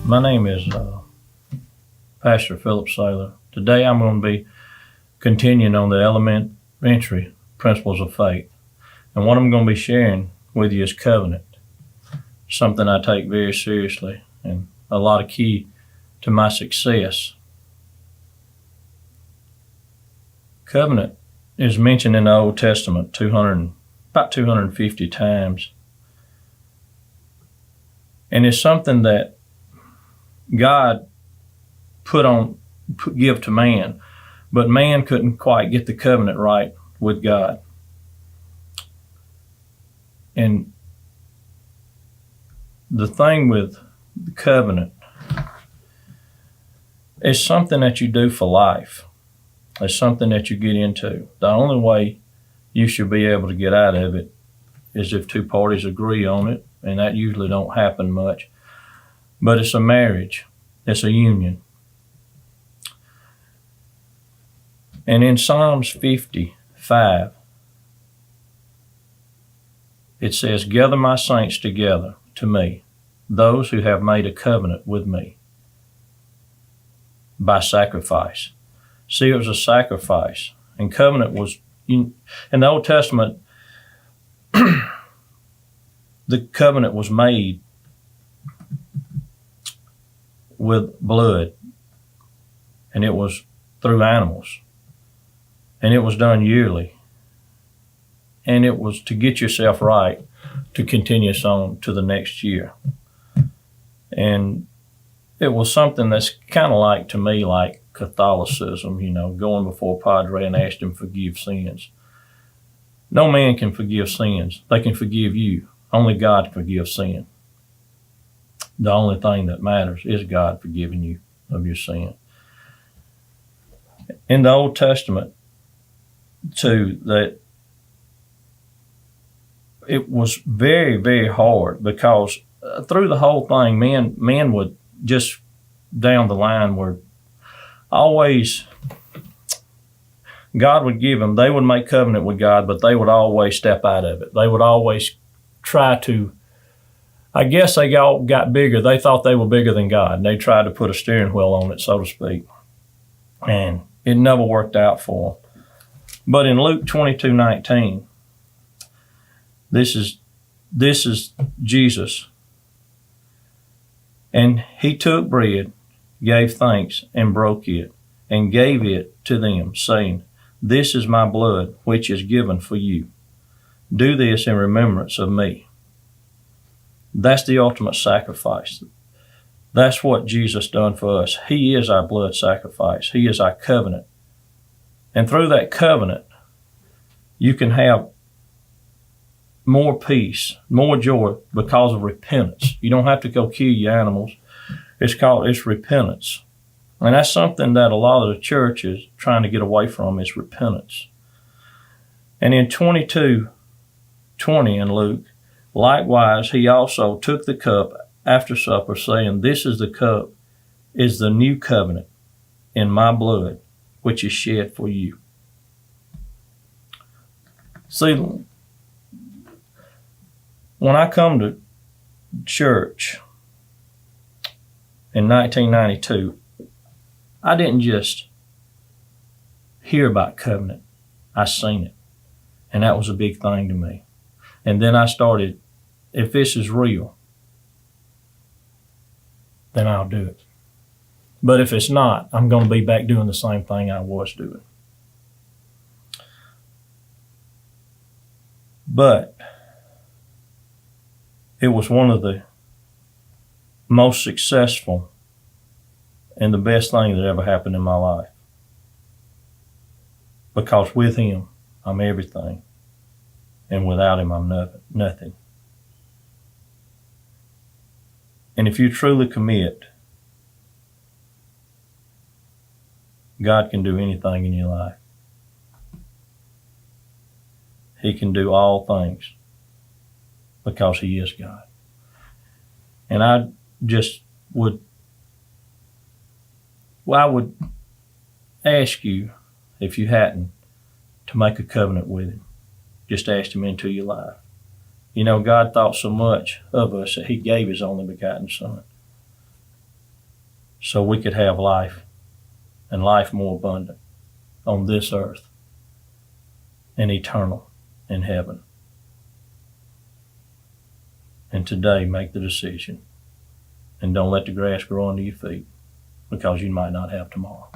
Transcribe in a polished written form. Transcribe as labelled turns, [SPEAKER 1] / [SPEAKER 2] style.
[SPEAKER 1] My name is Pastor Philip Saylor. Today I'm going to be continuing on the elementary principles of faith. And what I'm going to be sharing with you is covenant, something I take very seriously and a lot of key to my success. Covenant is mentioned in the Old Testament about 250 times. And it's something that God give to man, but man couldn't quite get the covenant right with God. And the thing with the covenant is something that you do for life. It's something that you get into. The only way you should be able to get out of it is if two parties agree on it, and that usually don't happen much. But it's a marriage. It's a union. And in Psalms 55, it says, "Gather my saints together to me, those who have made a covenant with me by sacrifice." See, it was a sacrifice. And covenant was, in the Old Testament, the covenant was made with blood, and it was through animals, and it was done yearly, and it was to get yourself right to continue on to the next year. And it was something that's kind of like, to me, like Catholicism, going before Padre and ask him to forgive sins. No man can forgive sins. They can forgive you. Only God can forgive sin. The only thing that matters is God forgiving you of your sin. In the Old Testament, too, that it was very, very hard, because through the whole thing, men would just down the line were always, God would give them, they would make covenant with God, but they would always step out of it. They would always try to, I guess they all got bigger. They thought they were bigger than God, and they tried to put a steering wheel on it, so to speak. And it never worked out for them. But in Luke 22:19, this is Jesus. "And he took bread, gave thanks, and broke it, and gave it to them, saying, 'This is my blood, which is given for you. Do this in remembrance of me.'" That's the ultimate sacrifice. That's what Jesus done for us. He is our blood sacrifice. He is our covenant. And through that covenant, you can have more peace, more joy, because of repentance. You don't have to go kill your animals. It's repentance. And that's something that a lot of the church is trying to get away from, is repentance. And in 22:20 in Luke, "Likewise, he also took the cup after supper, saying, 'This is the cup, is the new covenant in my blood, which is shed for you.'" See, when I come to church in 1992, I didn't just hear about covenant. I seen it. And that was a big thing to me. And then I started, if this is real, then I'll do it. But if it's not, I'm going to be back doing the same thing I was doing. But it was one of the most successful and the best thing that ever happened in my life. Because with him, I'm everything. And without him, I'm nothing. And if you truly commit, God can do anything in your life. He can do all things because he is God. And I would ask you, if you hadn't, to make a covenant with him. Just ask him into your life. God thought so much of us that he gave his only begotten Son. so we could have life and life more abundant on this earth and eternal in heaven. And today, make the decision. And don't let the grass grow under your feet, because you might not have tomorrow.